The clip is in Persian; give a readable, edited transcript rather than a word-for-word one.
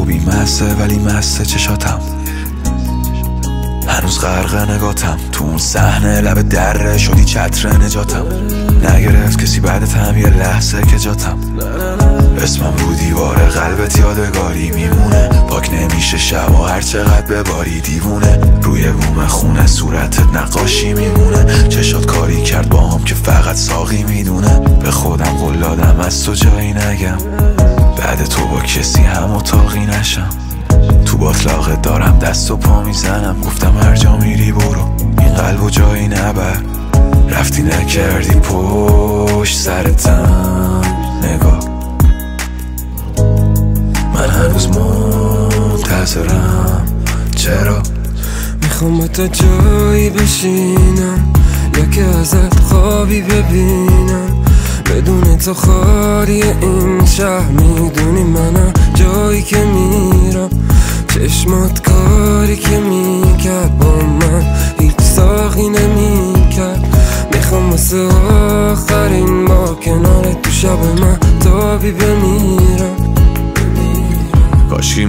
بی مسته ولی مسته چشاتم، هنوز غرق نگاتم تو اون صحنه، لب دره شدی چتر نجاتم. نگرفت کسی بعدتم یه لحظه که جاتم، اسمم رو دیوار قلبت یادگاری میمونه. پاک نمیشه شب و هر چقدر بباری دیوونه، روی بوم خونه صورتت نقاشی میمونه. چشات کاری کرد با هم که فقط ساقی میدونه. به خودم قول دادم از تو جایی نگم، بعد تو با کسی هم اتاقی نشم. تو باطلاقت دارم دست و پا میزنم، گفتم هر جا میری برو این قلبو جایی نبر. رفتی نکردی پشت سرتم نگاه، من هنوز منتظرم. چرا؟ میخوام با تا جایی بشینم یا که ازت خوابی ببینم، بدون تو خالی این شهر. میدونی منم جایی که میرم، چشمات کاری که میکرد با من هیچ ساقی نمیکرد. میخوام واسه آخرین با کنار تو شب من تابی بمیرم. کاشکی